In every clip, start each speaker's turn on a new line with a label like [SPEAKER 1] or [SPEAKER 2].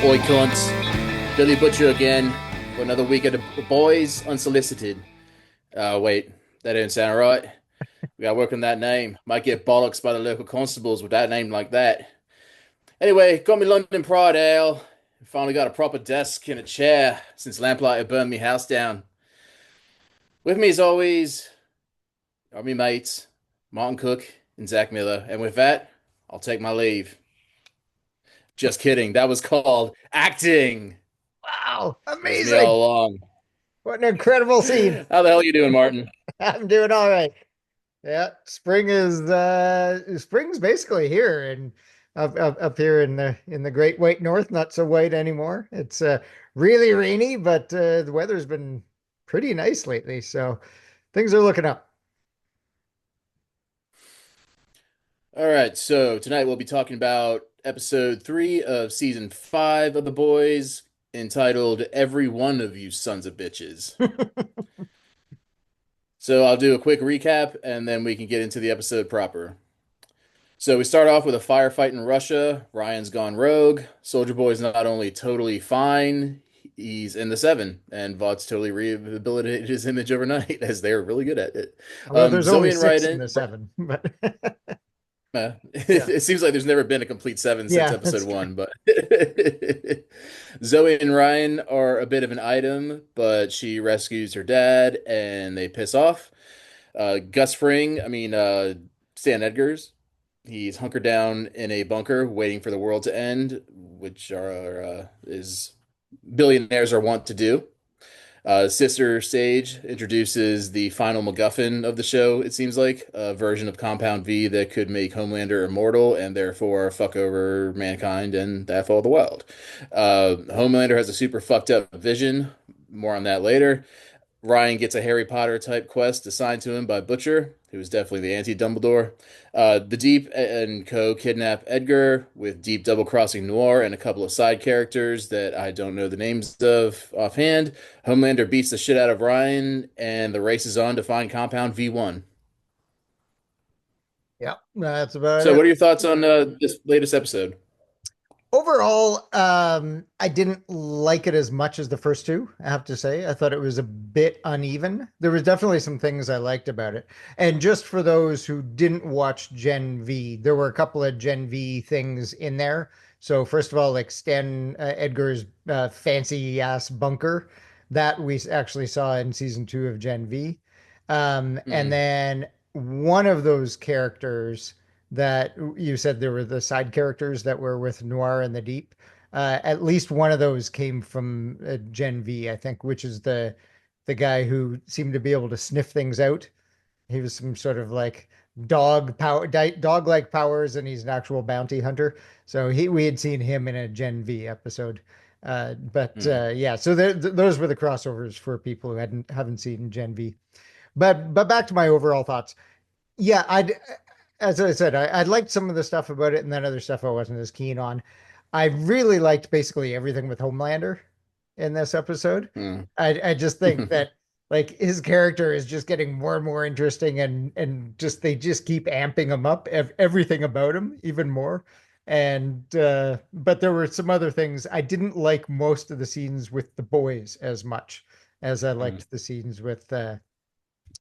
[SPEAKER 1] boy cunts. Billy Butcher again for another week of the boys unsolicited. Wait, that didn't sound right. We gotta work on that name. Might get bollocks by the local constables with that name like that. Anyway, got me London Pride Ale. Finally got a proper desk and a chair since Lamplighter burned me house down. With me as always are me mates, Martin Cooke and Zack Miller. And with that, I'll take my leave. Just kidding. That was called acting.
[SPEAKER 2] Wow,
[SPEAKER 1] It was me all
[SPEAKER 2] amazing.
[SPEAKER 1] along.
[SPEAKER 2] What an incredible scene.
[SPEAKER 1] How the hell you doing, Martin?
[SPEAKER 2] I'm doing all right. Yeah, spring's basically here and up here in the Great White North, not so white anymore. It's really rainy, but the weather's been pretty nice lately, so things are looking up.
[SPEAKER 1] All right, so tonight we'll be talking about episode 3 of season 5 of The Boys, entitled Every One of You Sons of Bitches. So I'll do a quick recap and then we can get into the episode proper. So we start off with a firefight in Russia. Ryan's gone rogue. Soldier Boy's not only totally fine, he's in the seven, and Vought's totally rehabilitated his image overnight, as they're really good at it.
[SPEAKER 2] Well, there's only
[SPEAKER 1] Zoe and
[SPEAKER 2] six in
[SPEAKER 1] Ryan.
[SPEAKER 2] the seven, but yeah,
[SPEAKER 1] It seems like there's never been a complete seven since
[SPEAKER 2] yeah,
[SPEAKER 1] episode
[SPEAKER 2] that's true.
[SPEAKER 1] one, but Zoe and Ryan are a bit of an item, but she rescues her dad and they piss off. Gus Fring, Stan Edgar's, he's hunkered down in a bunker waiting for the world to end, which is billionaires are wont to do. Sister Sage introduces the final MacGuffin of the show, it seems like, a version of Compound V that could make Homelander immortal and therefore fuck over mankind and therefore the world. Homelander has a super fucked up vision. More on that later. Ryan gets a Harry Potter type quest assigned to him by Butcher, who is definitely the anti-Dumbledore. The Deep and co kidnap Edgar with Deep double-crossing Noir and a couple of side characters that I don't know the names of offhand. Homelander beats the shit out of Ryan, and the race is on to find Compound V1.
[SPEAKER 2] Yeah, that's about
[SPEAKER 1] So,
[SPEAKER 2] it.
[SPEAKER 1] what are your thoughts on this latest episode?
[SPEAKER 2] Overall, I didn't like it as much as the first two, I have to say. I thought it was a bit uneven. There was definitely some things I liked about it. And just for those who didn't watch Gen V, there were a couple of Gen V things in there. So first of all, like Stan Edgar's fancy ass bunker that we actually saw in season 2 of Gen V. And
[SPEAKER 1] Hmm.
[SPEAKER 2] then one of those characters that you said there were the side characters that were with Noir and the Deep. At least one of those came from Gen V, I think, which is the guy who seemed to be able to sniff things out. He was some sort of like dog like powers, and he's an actual bounty hunter. So we had seen him in a Gen V episode. But
[SPEAKER 1] Hmm.
[SPEAKER 2] yeah, so those were the crossovers for people who haven't seen Gen V. But back to my overall thoughts. Yeah, as I said, I liked some of the stuff about it, and then other stuff I wasn't as keen on. I really liked basically everything with Homelander in this episode.
[SPEAKER 1] Hmm.
[SPEAKER 2] I just think that like his character is just getting more and more interesting, and just they just keep amping him up, everything about him even more. And but there were some other things I didn't like most of the scenes with the boys as much as I
[SPEAKER 1] Hmm.
[SPEAKER 2] liked the scenes with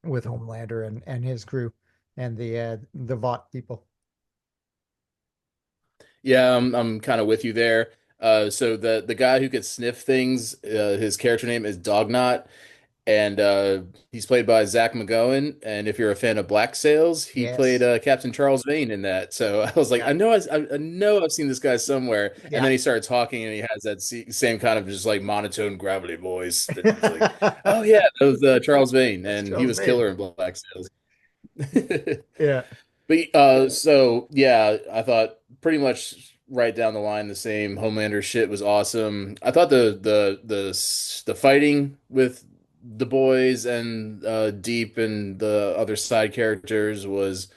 [SPEAKER 2] Homelander and his crew and the Vought people.
[SPEAKER 1] Yeah, I'm kind of with you there. So the guy who could sniff things, his character name is Dognot, and he's played by Zach McGowan. And if you're a fan of Black Sails, he played
[SPEAKER 2] Yes.
[SPEAKER 1] Captain Charles Vane in that. So I was like,
[SPEAKER 2] Yeah.
[SPEAKER 1] I know I've seen this guy somewhere. And
[SPEAKER 2] Yeah.
[SPEAKER 1] then he started talking, and he has that same kind of just like monotone, gravelly voice. That it's like, oh yeah, that was Charles Vane,
[SPEAKER 2] That's
[SPEAKER 1] and he
[SPEAKER 2] Charles
[SPEAKER 1] was
[SPEAKER 2] Vane.
[SPEAKER 1] killer in Black Sails.
[SPEAKER 2] Yeah.
[SPEAKER 1] But so yeah, I thought pretty much right down the line the same. Homelander shit was awesome. I thought the fighting with the boys and Deep and the other side characters was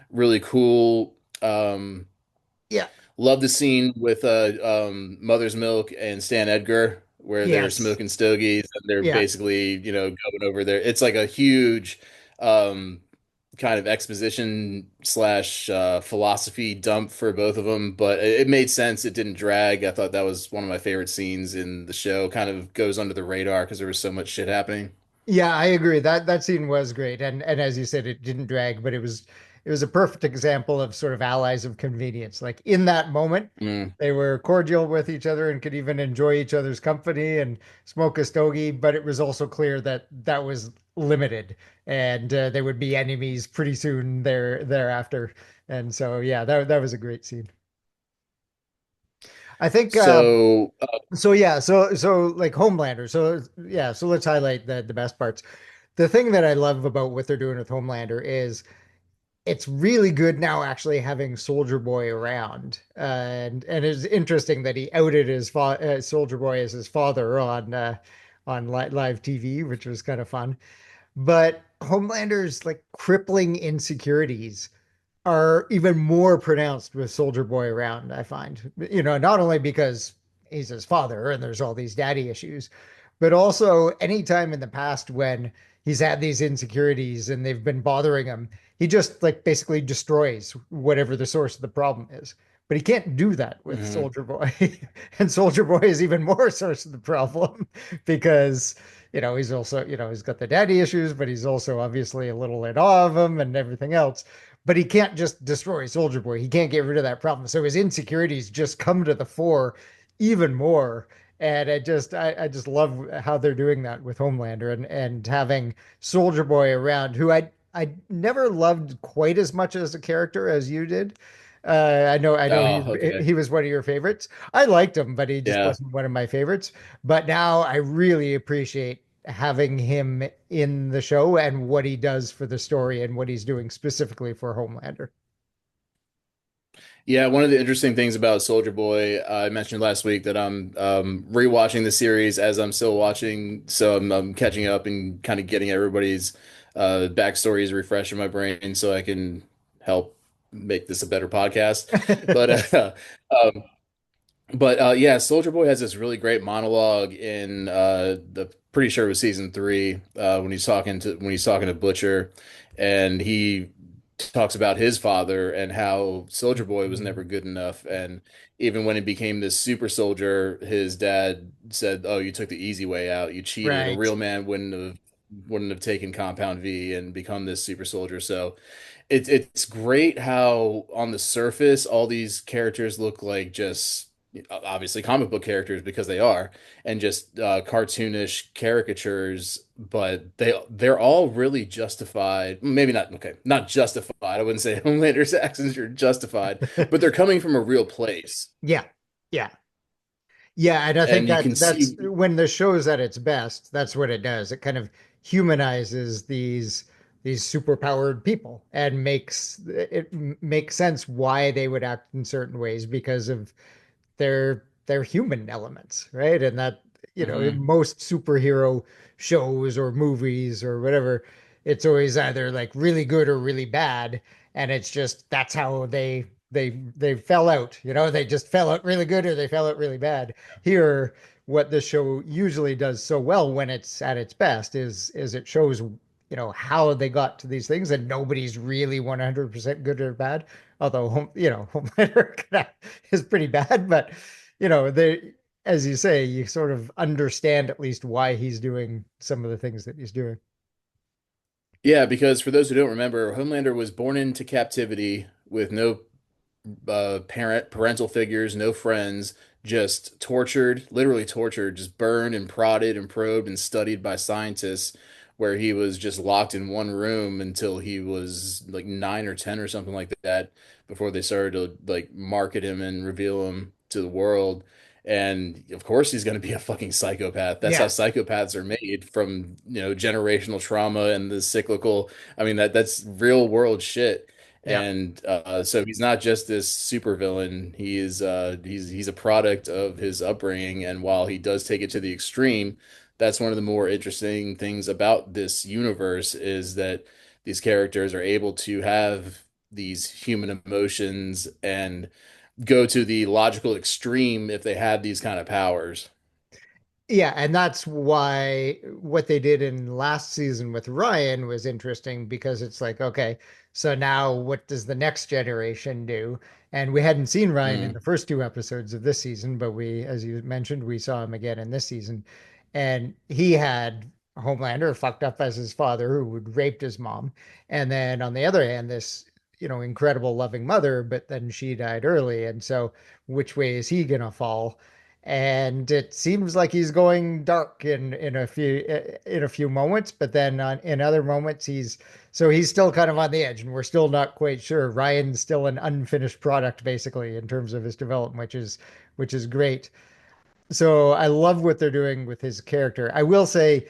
[SPEAKER 1] really cool.
[SPEAKER 2] Yeah.
[SPEAKER 1] Love the scene with Mother's Milk and Stan Edgar where they're
[SPEAKER 2] Yes.
[SPEAKER 1] smoking stogies and they're
[SPEAKER 2] Yeah.
[SPEAKER 1] basically, going over there. It's like a huge um kind of exposition slash philosophy dump for both of them, but it made sense. It didn't drag. I thought that was one of my favorite scenes in the show. Kind of goes under the radar because there was so much shit happening.
[SPEAKER 2] Yeah, I agree. That scene was great, and as you said, it didn't drag, but it was a perfect example of sort of allies of convenience. Like in that moment,
[SPEAKER 1] Mm.
[SPEAKER 2] they were cordial with each other and could even enjoy each other's company and smoke a stogie. But it was also clear that that was limited, and they would be enemies pretty soon thereafter. And so, yeah, that was a great scene. I think
[SPEAKER 1] So,
[SPEAKER 2] so. Yeah, so like Homelander. So yeah, so let's highlight the best parts. The thing that I love about what they're doing with Homelander is it's really good now actually having Soldier Boy around. And it's interesting that he outed his Soldier Boy as his father on live TV, which was kind of fun. But Homelander's like crippling insecurities are even more pronounced with Soldier Boy around, I find. Not only because he's his father and there's all these daddy issues, but also anytime in the past when he's had these insecurities and they've been bothering him, he just like basically destroys whatever the source of the problem is. But he can't do that with
[SPEAKER 1] mhm.
[SPEAKER 2] Soldier Boy. And Soldier Boy is even more source of the problem because he's also, he's got the daddy issues, but he's also obviously a little in awe of him and everything else. But he can't just destroy Soldier Boy. He can't get rid of that problem. So his insecurities just come to the fore even more. And I just love how they're doing that with Homelander and having Soldier Boy around, who I never loved quite as much as a character as you did. I know
[SPEAKER 1] Oh, okay.
[SPEAKER 2] he was one of your favorites. I liked him, but he just
[SPEAKER 1] Yeah.
[SPEAKER 2] wasn't one of my favorites. But now I really appreciate having him in the show and what he does for the story and what he's doing specifically for Homelander.
[SPEAKER 1] Yeah, one of the interesting things about Soldier Boy, I mentioned last week that I'm rewatching the series as I'm still watching, so I'm catching up and kind of getting everybody's backstories refreshed in my brain so I can help make this a better podcast. But um, but yeah, Soldier Boy has this really great monologue in the pretty sure it was season three when he's talking to Butcher, and he talks about his father and how Soldier Boy was never good enough, and even when he became this super soldier, his dad said, "Oh, you took the easy way out. You cheated. A
[SPEAKER 2] Right.
[SPEAKER 1] real man wouldn't have taken Compound V and become this super soldier." So it's great how on the surface all these characters look like just obviously comic book characters because they are, and just cartoonish caricatures, but they're all really justified. Maybe not okay, not justified. I wouldn't say Homelander's actions are justified, but they're coming from a real place,
[SPEAKER 2] Yeah. Yeah. Yeah, and I think
[SPEAKER 1] and you can
[SPEAKER 2] that's
[SPEAKER 1] see.
[SPEAKER 2] when the show is at its best, that's what it does. It kind of humanizes these superpowered people and makes sense why they would act in certain ways because of their human elements, right? And that, in
[SPEAKER 1] Mhm.
[SPEAKER 2] most superhero shows or movies or whatever, it's always either like really good or really bad, and it's just that's how they fell out, they just fell out really good or they fell out really bad. Here, what this show usually does so well when it's at its best is it shows how they got to these things and nobody's really 100% good or bad, although Homelander is pretty bad, but they, as you say, you sort of understand at least why he's doing some of the things that he's doing.
[SPEAKER 1] Yeah, because for those who don't remember, Homelander was born into captivity with no parental figures, no friends, just tortured, literally tortured, just burned and prodded and probed and studied by scientists, where he was just locked in one room until he was like 9 or 10 or something like that, before they started to like market him and reveal him to the world. And of course, he's going to be a fucking psychopath. That's how
[SPEAKER 2] Yeah,
[SPEAKER 1] psychopaths are made, from, generational trauma and the cyclical. I mean, that's real world shit.
[SPEAKER 2] yeah.
[SPEAKER 1] And so he's not just this supervillain. He's a product of his upbringing, and while he does take it to the extreme, that's one of the more interesting things about this universe is that these characters are able to have these human emotions and go to the logical extreme if they had these kind of powers.
[SPEAKER 2] Yeah, and that's why what they did in last season with Ryan was interesting because it's like, okay, so now what does the next generation do? And we hadn't seen Ryan in
[SPEAKER 1] Mm,
[SPEAKER 2] the first two episodes of this season, but we, as you mentioned, we saw him again in this season. And he had Homelander fucked up as his father who had raped his mom. And then on the other hand, this, incredible loving mother, but then she died early. And so which way is he gonna fall? And it seems like he's going dark in a few moments, but then in other moments he's still kind of on the edge, and we're still not quite sure. Ryan's still an unfinished product, basically, in terms of his development, which is great. So I love what they're doing with his character. I will say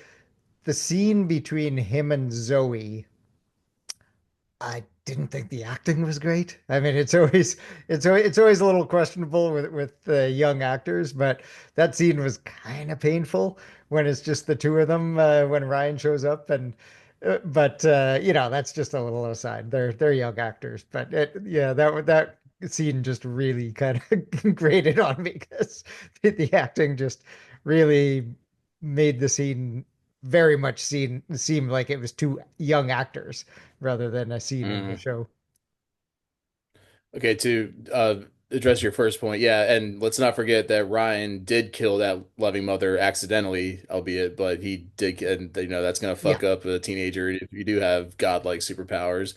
[SPEAKER 2] the scene between him and Zoe, I didn't think the acting was great. I mean, it's always a little questionable with young actors, but that scene was kind of painful when it's just the two of them when Ryan shows up and but that's just a little aside. They're young actors, but yeah, that scene just really kind of grated on me because the acting just really made the scene very much seem like it was two young actors rather than a scene in the
[SPEAKER 1] mm.
[SPEAKER 2] show.
[SPEAKER 1] Okay, to address your first point, yeah, and let's not forget that Ryan did kill that loving mother accidentally, albeit, but he did, and that's gonna
[SPEAKER 2] Yeah.
[SPEAKER 1] fuck up a teenager if you do have godlike superpowers.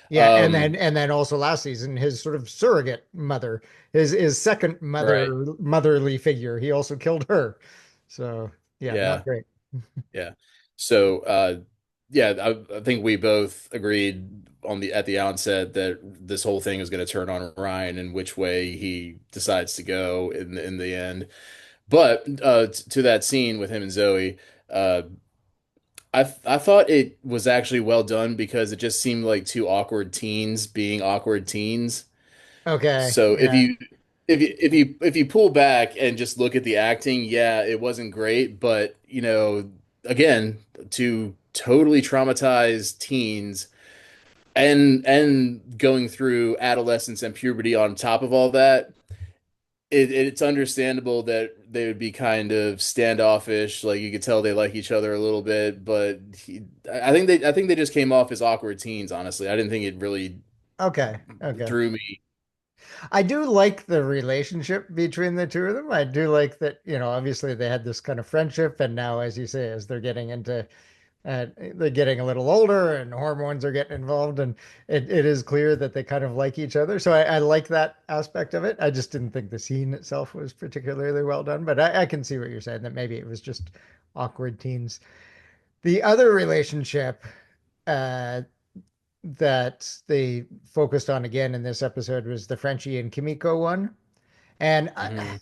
[SPEAKER 2] Yeah, and then
[SPEAKER 1] Um,
[SPEAKER 2] and then also last season, his sort of surrogate mother, his second
[SPEAKER 1] right,
[SPEAKER 2] motherly figure, he also killed her. So yeah, not
[SPEAKER 1] yeah,
[SPEAKER 2] great.
[SPEAKER 1] yeah. So, yeah, I think we both agreed on the at the outset that this whole thing is going to turn on Ryan and which way he decides to go in the end. But to that scene with him and Zoe, uh, I thought it was actually well done because it just seemed like two awkward teens being awkward teens.
[SPEAKER 2] Okay,
[SPEAKER 1] So
[SPEAKER 2] yeah,
[SPEAKER 1] if you pull back and just look at the acting, yeah, it wasn't great, but again, two totally traumatized teens and going through adolescence and puberty on top of all that, it's understandable that they would be kind of standoffish. Like you could tell they like each other a little bit, but I think they just came off as awkward teens, honestly. I didn't think it really
[SPEAKER 2] okay, okay.
[SPEAKER 1] threw me.
[SPEAKER 2] I do like the relationship between the two of them. I do like that, obviously they had this kind of friendship, and now, as you say, as they're getting a little older and hormones are getting involved, and it is clear that they kind of like each other. So I like that aspect of it. I just didn't think the scene itself was particularly well done, but I can see what you're saying, that maybe it was just awkward teens. The other relationship uh, that they focused on again in this episode was the Frenchie and Kimiko one. And
[SPEAKER 1] Mhm.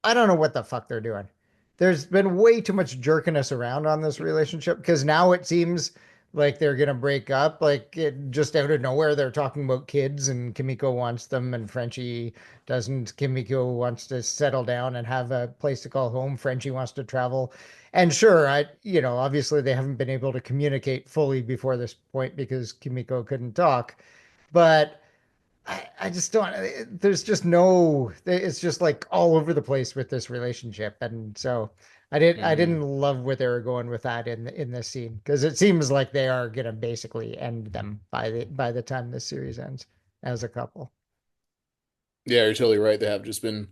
[SPEAKER 2] I don't know what the fuck they're doing. There's been way too much jerking us around on this relationship because now it seems like they're gonna break up. Like it just out of nowhere, they're talking about kids, and Kimiko wants them, and Frenchie doesn't. Kimiko wants to settle down and have a place to call home. Frenchie wants to travel. And sure, obviously they haven't been able to communicate fully before this point because Kimiko couldn't talk. But I just don't, there's just no, it's just like all over the place with this relationship. And so I didn't
[SPEAKER 1] Mhm.
[SPEAKER 2] love where they were going with that in this scene because it seems like they are going to basically end them by the time this series ends as a couple.
[SPEAKER 1] Yeah, you're totally right. They have just been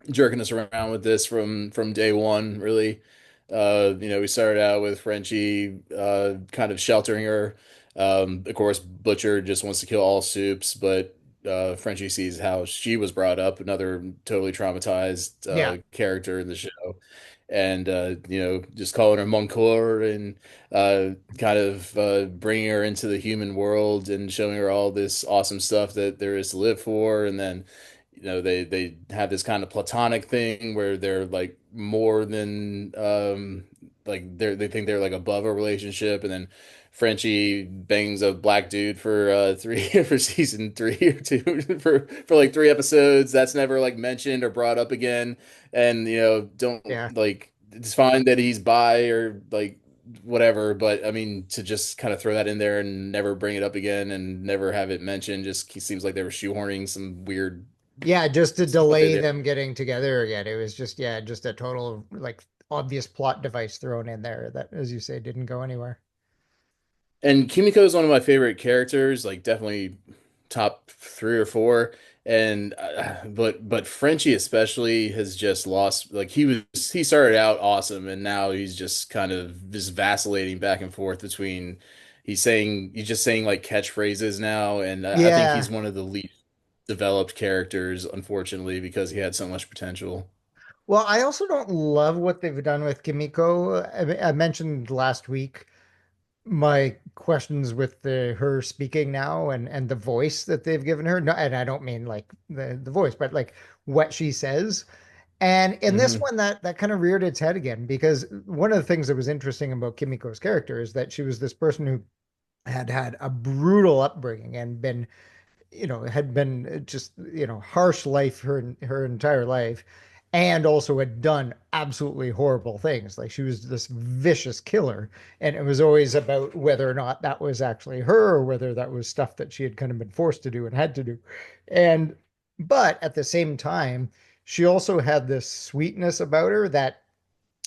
[SPEAKER 1] jerking us around with this from day one, really. We started out with Frenchie kind of sheltering her. Of course, Butcher just wants to kill all soups, but Frenchie sees how she was brought up, another totally traumatized
[SPEAKER 2] Yeah.
[SPEAKER 1] character in the show. And just calling her Moncour and kind of bringing her into the human world and showing her all this awesome stuff that there is to live for. And then they have this kind of platonic thing where they're like more than like they think they're like above a relationship, and then Frenchie bangs a black dude for three for season three or two for like 3 episodes. That's never like mentioned or brought up again. And don't
[SPEAKER 2] Yeah.
[SPEAKER 1] like, it's fine that he's bi or like whatever, but I mean, to just kind of throw that in there and never bring it up again and never have it mentioned just seems like they were shoehorning some weird
[SPEAKER 2] Yeah. Just to
[SPEAKER 1] stuff in
[SPEAKER 2] delay
[SPEAKER 1] there.
[SPEAKER 2] them getting together again. It was just, yeah, just a total like obvious plot device thrown in there that, as you say, didn't go anywhere.
[SPEAKER 1] And Kimiko is one of my favorite characters, like definitely top three or four. And but Frenchie especially has just lost. Like he started out awesome, and now he's just kind of just vacillating back and forth between he's just saying like catchphrases now, and I think
[SPEAKER 2] Yeah.
[SPEAKER 1] he's one of the least developed characters, unfortunately, because he had so much potential.
[SPEAKER 2] Well, I also don't love what they've done with Kimiko. I mentioned last week my questions with her speaking now and the voice that they've given her. No, and I don't mean like the voice, but like what she says. And in this
[SPEAKER 1] Hmm.
[SPEAKER 2] one, that kind of reared its head again because one of the things that was interesting about Kimiko's character is that she was this person who had had a brutal upbringing and been had been just, harsh life her entire life, and also had done absolutely horrible things. Like she was this vicious killer, and it was always about whether or not that was actually her or whether that was stuff that she had kind of been forced to do and had to do. And but at the same time, she also had this sweetness about her that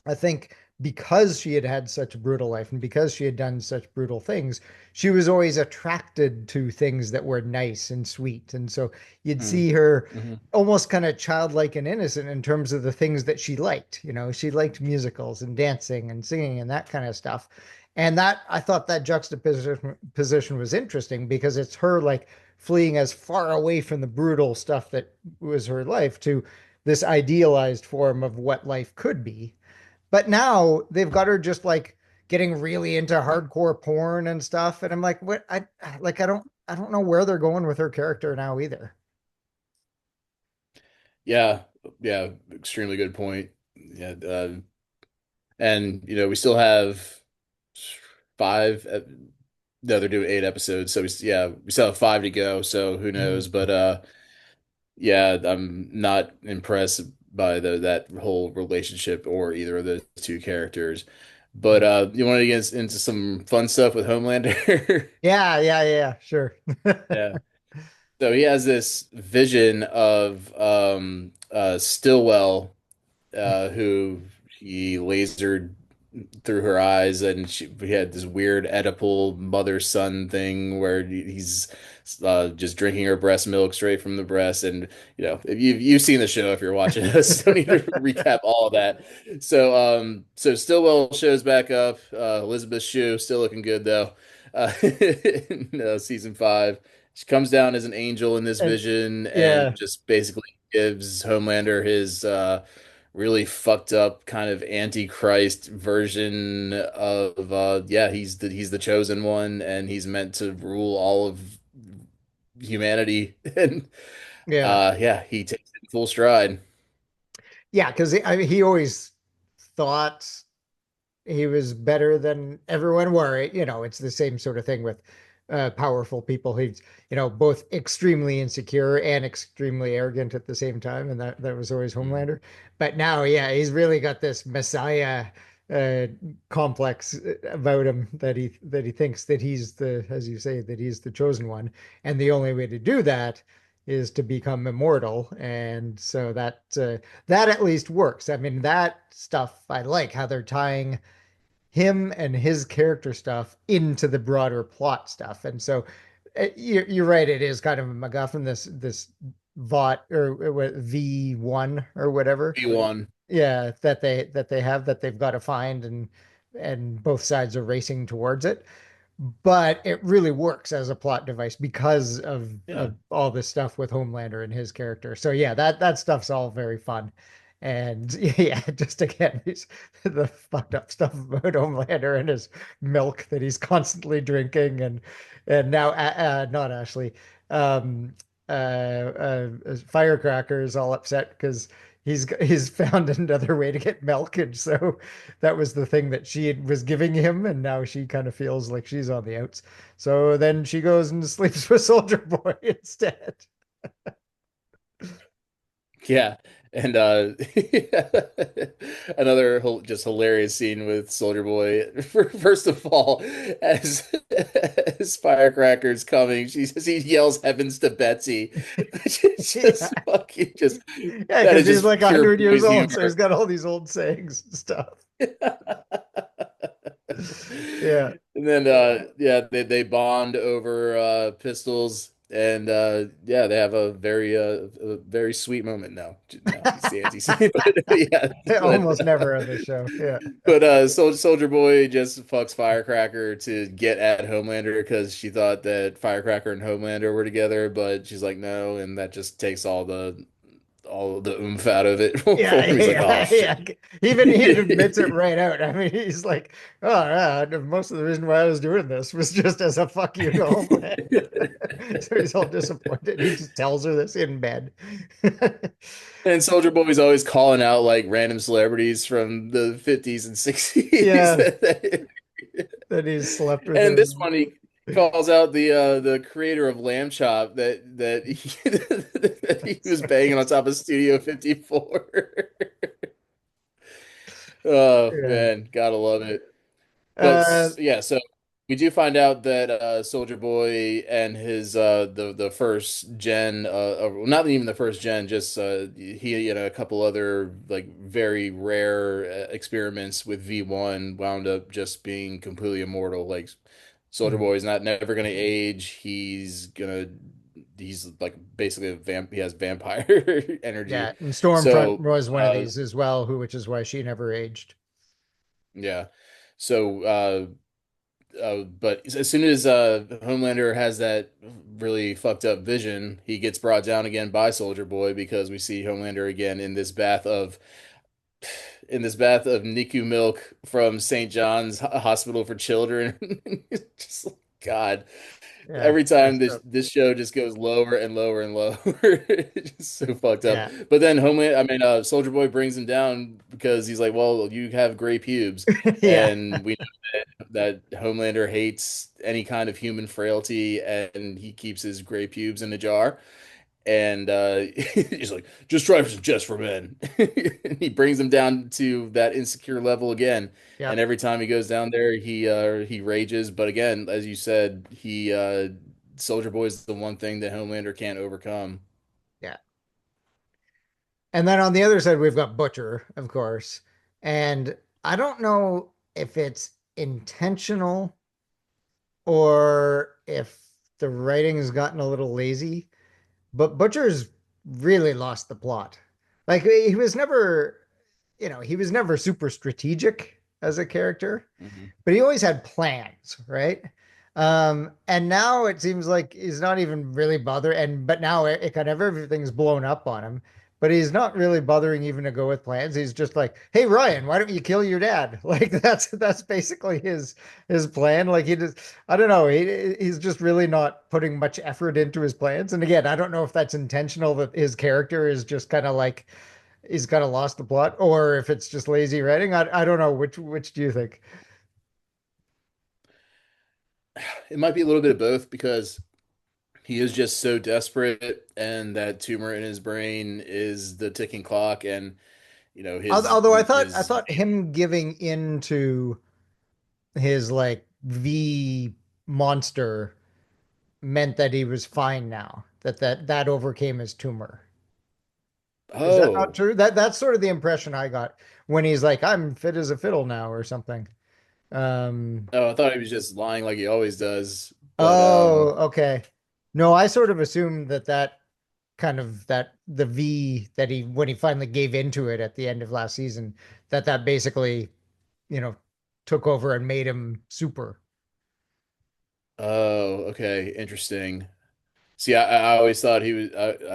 [SPEAKER 2] I think because she had had such a brutal life and because she had done such brutal things, she was always attracted to things that were nice and sweet. And so you'd see her
[SPEAKER 1] Hmm.
[SPEAKER 2] almost kind of childlike and innocent in terms of the things that she liked. She liked musicals and dancing and singing and that kind of stuff. And that I thought that juxtaposition position was interesting because it's her like fleeing as far away from the brutal stuff that was her life to this idealized form of what life could be. But now they've got her just like getting really into hardcore porn and stuff. And I'm like, what? I don't know where they're going with her character now either.
[SPEAKER 1] Yeah, yeah, extremely good point. Yeah, and we still have five. No, they're doing 8 episodes, so we still have five to go. So who
[SPEAKER 2] Mhm.
[SPEAKER 1] knows? But yeah, I'm not impressed by the that whole relationship or either of those two characters. But you want to get into some fun stuff with Homelander?
[SPEAKER 2] Yeah, yeah, yeah, sure.
[SPEAKER 1] Yeah. So he has this vision of Stillwell, who he lasered through her eyes, and we had this weird Oedipal mother-son thing where he's just drinking her breast milk straight from the breast. And if you've seen the show, if you're watching us, don't need to recap all of that. So Stillwell shows back up. Elizabeth Shue still looking good though. In season 5, she comes down as an angel in this
[SPEAKER 2] And
[SPEAKER 1] vision and
[SPEAKER 2] yeah,
[SPEAKER 1] just basically gives Homelander his really fucked up kind of antichrist version of yeah, he's the chosen one, and he's meant to rule all of humanity. And
[SPEAKER 2] yeah,
[SPEAKER 1] yeah, he takes it in full stride.
[SPEAKER 2] yeah, because he always thought he was better than everyone were. It's the same sort of thing with powerful people. He's, both extremely insecure and extremely arrogant at the same time, and that was always
[SPEAKER 1] Mhm.
[SPEAKER 2] Homelander. But now, yeah, he's really got this messiah uh, complex about him that he thinks that he's the, as you say, that he's the chosen one, and the only way to do that is to become immortal. And so that at least works. I mean, that stuff I like how they're tying him and his character stuff into the broader plot stuff. And so you're right, it is kind of a MacGuffin, this VOT or V1 or whatever.
[SPEAKER 1] P1.
[SPEAKER 2] Yeah, that they have that they've got to find, and both sides are racing towards it, but it really works as a plot device because
[SPEAKER 1] Yeah.
[SPEAKER 2] of all this stuff with Homelander and his character. So yeah, that stuff's all very fun. And yeah, just again, the fucked up stuff about Homelander and his milk that he's constantly drinking, and now not Ashley, um, Firecracker is all upset because he's found another way to get milk, and so that was the thing that she was giving him, and now she kind of feels like she's on the outs. So then she goes and sleeps with Soldier Boy instead.
[SPEAKER 1] Yeah, and just hilarious scene with Soldier Boy. First of all, as as Firecracker's coming, he yells heavens to Betsy, which is
[SPEAKER 2] Yeah.
[SPEAKER 1] just fucking just
[SPEAKER 2] Yeah,
[SPEAKER 1] that
[SPEAKER 2] because
[SPEAKER 1] is
[SPEAKER 2] he's
[SPEAKER 1] just
[SPEAKER 2] like a
[SPEAKER 1] pure
[SPEAKER 2] hundred years
[SPEAKER 1] boys
[SPEAKER 2] old, so he's
[SPEAKER 1] humor.
[SPEAKER 2] got all these old sayings and stuff. Yeah.
[SPEAKER 1] And then yeah, they bond over pistols and yeah, they have a very sweet moment. No, he's the anti but yeah,
[SPEAKER 2] Almost never on this show. Yeah.
[SPEAKER 1] Soldier Boy just fucks Firecracker to get at Homelander because she thought that Firecracker and Homelander were together, but she's like no, and that just takes all the oomph out of it for
[SPEAKER 2] Yeah,
[SPEAKER 1] him. He's like, oh
[SPEAKER 2] yeah,
[SPEAKER 1] shit.
[SPEAKER 2] yeah. Even he admits it right out. I mean, he's like, "Oh, yeah, most of the reason why I was doing this was just as a fuck you to Homelander." So he's all disappointed. He just tells her this in bed.
[SPEAKER 1] And Soldier Boy's always calling out like random celebrities from the 50s and 60s.
[SPEAKER 2] Yeah, that he's slept with
[SPEAKER 1] And
[SPEAKER 2] her.
[SPEAKER 1] this one he calls out the creator of Lamb Chop that he was banging on top of Studio 54. Oh
[SPEAKER 2] Yeah.
[SPEAKER 1] man, gotta love it.
[SPEAKER 2] Uh,
[SPEAKER 1] Yeah, so we do find out that Soldier Boy and his the first gen well, not even the first gen, just he and a couple other like very rare experiments with V1 wound up just being completely immortal. Like Soldier
[SPEAKER 2] mm,
[SPEAKER 1] Boy is not never gonna age. He's like basically a he has vampire energy.
[SPEAKER 2] yeah, and Stormfront
[SPEAKER 1] So
[SPEAKER 2] was one of these as well, who which is why she never aged.
[SPEAKER 1] yeah. So but as soon as Homelander has that really fucked up vision, he gets brought down again by Soldier Boy because we see Homelander again in this bath of NICU milk from St. John's Hospital for Children. Just God,
[SPEAKER 2] Yeah,
[SPEAKER 1] every time
[SPEAKER 2] messed up.
[SPEAKER 1] this show just goes lower and lower and lower. It's just so fucked up.
[SPEAKER 2] Yeah,
[SPEAKER 1] But then Soldier Boy brings him down because he's like, "Well, you have gray pubes,"
[SPEAKER 2] yeah,
[SPEAKER 1] and we that Homelander hates any kind of human frailty and he keeps his gray pubes in a jar. And he's like, just try some Just for Men. And he brings him down to that insecure level again. And
[SPEAKER 2] yep,
[SPEAKER 1] every time he goes down there, he rages. But again, as you said, he Soldier Boy is the one thing that Homelander can't overcome.
[SPEAKER 2] yeah. And then on the other side, we've got Butcher, of course. And I don't know if it's intentional or if the writing's gotten a little lazy, but Butcher's really lost the plot. Like he was never, he was never super strategic as a character,
[SPEAKER 1] Mhm.
[SPEAKER 2] but he always had plans, right? And now it seems like he's not even really bothered. But now it kind of everything's blown up on him. But he's not really bothering even to go with plans. He's just like, "Hey Ryan, why don't you kill your dad?" Like that's basically his plan. Like he just, I don't know. He's just really not putting much effort into his plans. And again, I don't know if that's intentional that his character is just kind of like he's kind of lost the plot, or if it's just lazy writing. I don't know which do you think?
[SPEAKER 1] It might be a little bit of both because he is just so desperate, and that tumor in his brain is the ticking clock, and
[SPEAKER 2] Although I
[SPEAKER 1] his
[SPEAKER 2] thought him giving into his like V monster meant that he was fine now. That overcame his tumor. Is that not
[SPEAKER 1] oh
[SPEAKER 2] true? That's sort of the impression I got when he's like, "I'm fit as a fiddle now" or something. Um,
[SPEAKER 1] oh, I thought he was just lying like he always does, but
[SPEAKER 2] oh, okay. No, I sort of assumed that kind of that the V that he when he finally gave into it at the end of last season, that basically, you know, took over and made him super.
[SPEAKER 1] oh, okay, interesting. See, I always thought he was,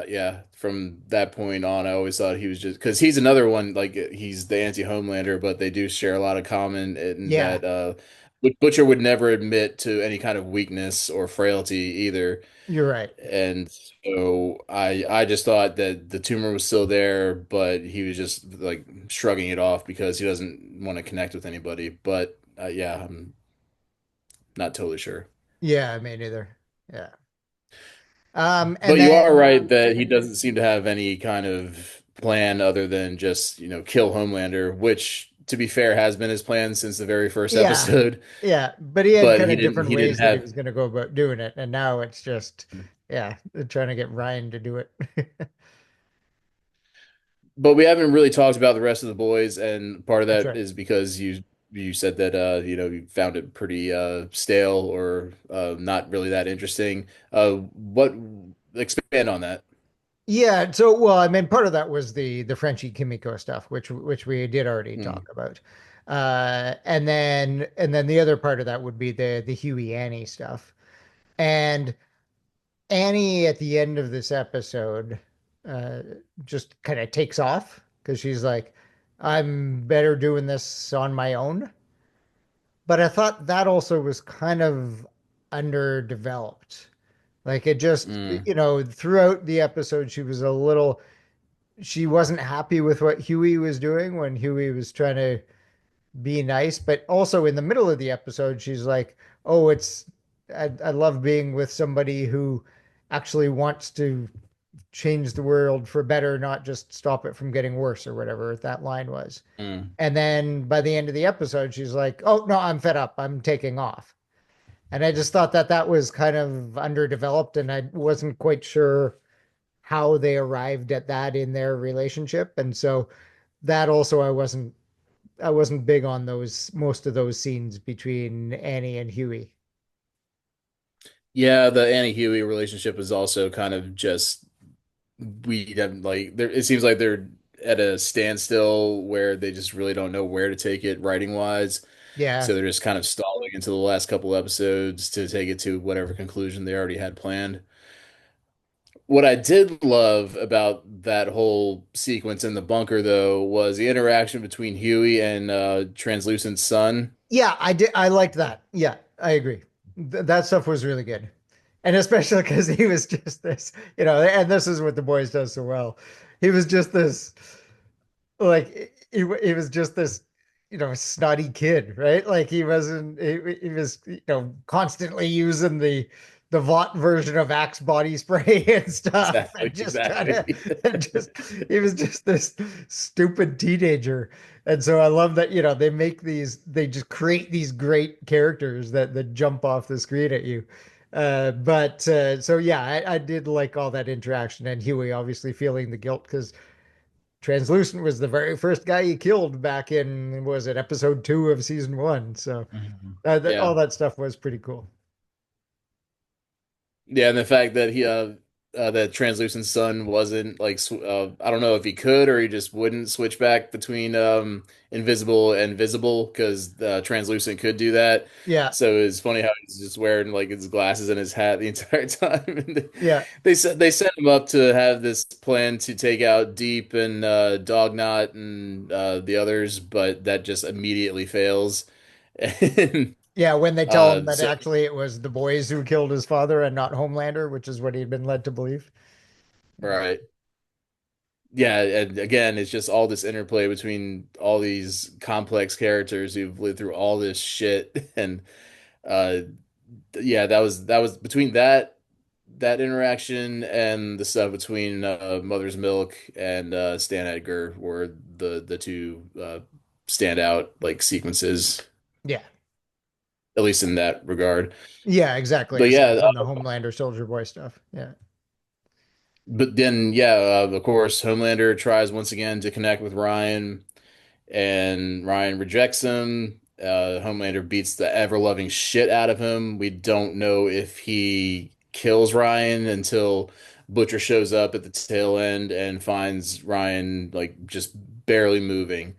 [SPEAKER 1] yeah. From that point on, I always thought he was just because he's another one like he's the anti-Homelander, but they do share a lot of common in
[SPEAKER 2] Yeah,
[SPEAKER 1] that Butcher would never admit to any kind of weakness or frailty either,
[SPEAKER 2] you're right.
[SPEAKER 1] and so I just thought that the tumor was still there, but he was just like shrugging it off because he doesn't want to connect with anybody. But yeah, I'm not totally sure.
[SPEAKER 2] Yeah, me neither. Yeah. And
[SPEAKER 1] But you are
[SPEAKER 2] then
[SPEAKER 1] right that he doesn't seem to have any kind of plan other than just, kill Homelander, which, to be fair, has been his plan since the very first
[SPEAKER 2] Yeah.
[SPEAKER 1] episode.
[SPEAKER 2] Yeah. But he had
[SPEAKER 1] But
[SPEAKER 2] kind
[SPEAKER 1] he
[SPEAKER 2] of
[SPEAKER 1] didn't
[SPEAKER 2] different
[SPEAKER 1] he didn't
[SPEAKER 2] ways that he
[SPEAKER 1] have.
[SPEAKER 2] was going to go about doing it. And now it's just, yeah, trying to get Ryan to do it.
[SPEAKER 1] But we haven't really talked about the rest of the boys, and part of
[SPEAKER 2] That's
[SPEAKER 1] that
[SPEAKER 2] right.
[SPEAKER 1] is because you said that you found it pretty stale or not really that interesting. What expand on that?
[SPEAKER 2] Yeah, so well, I mean, part of that was the Frenchie Kimiko stuff, which we did already
[SPEAKER 1] Hmm.
[SPEAKER 2] talk about, and then the other part of that would be the Huey Annie stuff, and Annie at the end of this episode, uh, just kind of takes off because she's like, "I'm better doing this on my own," but I thought that also was kind of underdeveloped. Like it just,
[SPEAKER 1] Mm,
[SPEAKER 2] throughout the episode, she wasn't happy with what Huey was doing when Huey was trying to be nice, but also in the middle of the episode, she's like, "Oh, I love being with somebody who actually wants to change the world for better, not just stop it from getting worse," or whatever that line was.
[SPEAKER 1] mm.
[SPEAKER 2] And then by the end of the episode, she's like, "Oh, no, I'm fed up. I'm taking off." And I just thought that that was kind of underdeveloped, and I wasn't quite sure how they arrived at that in their relationship. And so that also I wasn't big on those most of those scenes between Annie and Huey.
[SPEAKER 1] Yeah, the Annie Huey relationship is also kind of just we have like there. It seems like they're at a standstill where they just really don't know where to take it writing wise.
[SPEAKER 2] Yeah.
[SPEAKER 1] So they're just kind of stalling into the last couple episodes to take it to whatever conclusion they already had planned. What I did love about that whole sequence in the bunker, though, was the interaction between Huey and Translucent's son.
[SPEAKER 2] Yeah, I did I liked that. Yeah, I agree. That stuff was really good. And especially because he was just this, and this is what the boys does so well. He was just this like he was just this snotty kid, right? Like he wasn't he was constantly using the Vought version of Axe body spray and stuff,
[SPEAKER 1] Exactly,
[SPEAKER 2] and just kind of
[SPEAKER 1] exactly.
[SPEAKER 2] and just he was just this stupid teenager. And so I love that they just create these great characters that jump off the screen at you. But so yeah, I did like all that interaction, and Huey obviously feeling the guilt because Translucent was the very first guy he killed back in, was it episode 2 of season 1? So
[SPEAKER 1] Mhm.
[SPEAKER 2] all
[SPEAKER 1] Yeah.
[SPEAKER 2] that stuff was pretty cool.
[SPEAKER 1] Yeah, and the fact that that Translucent Sun wasn't like I don't know if he could or he just wouldn't switch back between invisible and visible because Translucent could do that.
[SPEAKER 2] Yeah,
[SPEAKER 1] So it's funny how he's just wearing like his glasses and his hat the entire time. And
[SPEAKER 2] yeah,
[SPEAKER 1] they set him up to have this plan to take out Deep and Dognot and the others, but that just immediately fails. And
[SPEAKER 2] yeah. When they tell him that
[SPEAKER 1] so
[SPEAKER 2] actually it was the boys who killed his father and not Homelander, which is what he'd been led to believe.
[SPEAKER 1] right. Yeah, and again, it's just all this interplay between all these complex characters who've lived through all this shit, and uh, yeah, that was between that interaction and the stuff between Mother's Milk and Stan Edgar were the two standout like sequences,
[SPEAKER 2] Yeah,
[SPEAKER 1] at least in that regard.
[SPEAKER 2] yeah, exactly.
[SPEAKER 1] But
[SPEAKER 2] Aside
[SPEAKER 1] yeah,
[SPEAKER 2] from the Homelander Soldier Boy stuff. Yeah,
[SPEAKER 1] but then yeah, of course, Homelander tries once again to connect with Ryan and Ryan rejects him. Homelander beats the ever-loving shit out of him. We don't know if he kills Ryan until Butcher shows up at the tail end and finds Ryan like just barely moving.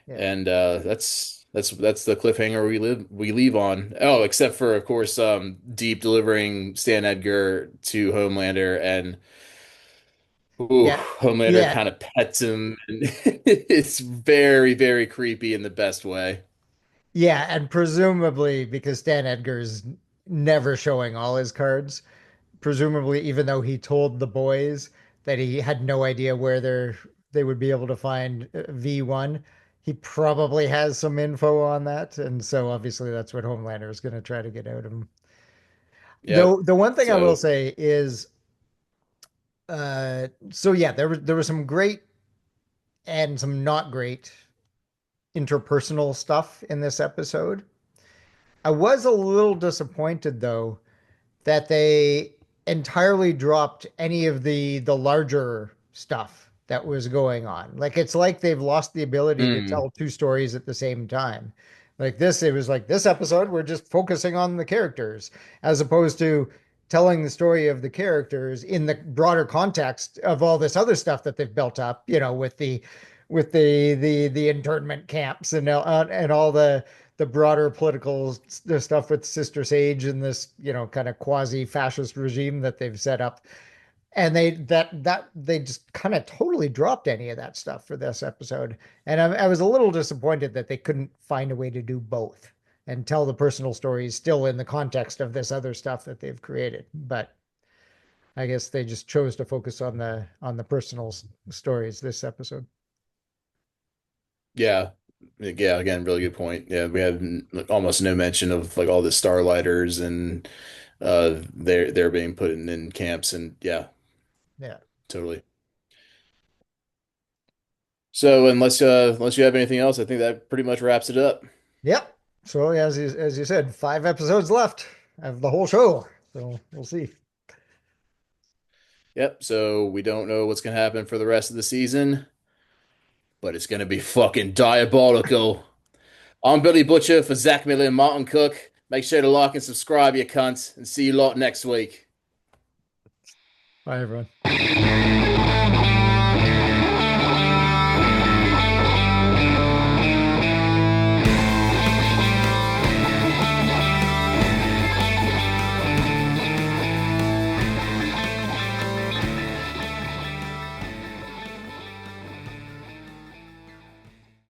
[SPEAKER 2] yeah,
[SPEAKER 1] And that's the cliffhanger we leave on. Oh, except for of course Deep delivering Stan Edgar to Homelander and ooh,
[SPEAKER 2] yeah,
[SPEAKER 1] Homelander
[SPEAKER 2] yeah,
[SPEAKER 1] kind of pets him, and it's very, very creepy in the best way.
[SPEAKER 2] yeah. And presumably because Stan Edgar's never showing all his cards, presumably even though he told the boys that he had no idea where they would be able to find V1, he probably has some info on that, and so obviously that's what Homelander is going to try to get out of him.
[SPEAKER 1] Yep.
[SPEAKER 2] Though the one thing I will
[SPEAKER 1] So,
[SPEAKER 2] say is so yeah, there was some great and some not great interpersonal stuff in this episode. I was a little disappointed though that they entirely dropped any of the larger stuff that was going on. Like it's like they've lost the ability to
[SPEAKER 1] Mm.
[SPEAKER 2] tell two stories at the same time. Like this, it was like this episode, we're just focusing on the characters as opposed to telling the story of the characters in the broader context of all this other stuff that they've built up, with the internment camps and all the broader political stuff with Sister Sage and this, kind of quasi-fascist regime that they've set up. And they just kind of totally dropped any of that stuff for this episode. And I was a little disappointed that they couldn't find a way to do both and tell the personal stories still in the context of this other stuff that they've created. But I guess they just chose to focus on the personal stories this episode.
[SPEAKER 1] Yeah. Yeah, again, really good point. Yeah, we have like, almost no mention of like all the starlighters and they're being put in camps and yeah,
[SPEAKER 2] Yeah.
[SPEAKER 1] totally. So unless you have anything else, I think that pretty much wraps it up.
[SPEAKER 2] Yep. So as you said, 5 episodes left of the whole show. So we'll see.
[SPEAKER 1] Yep, so we don't know what's gonna happen for the rest of the season, but it's gonna be fucking diabolical. I'm Billy Butcher for Zach Miller and Martin Cook. Make sure to like and subscribe, you cunts, and see you lot next week.
[SPEAKER 2] Bye, everyone.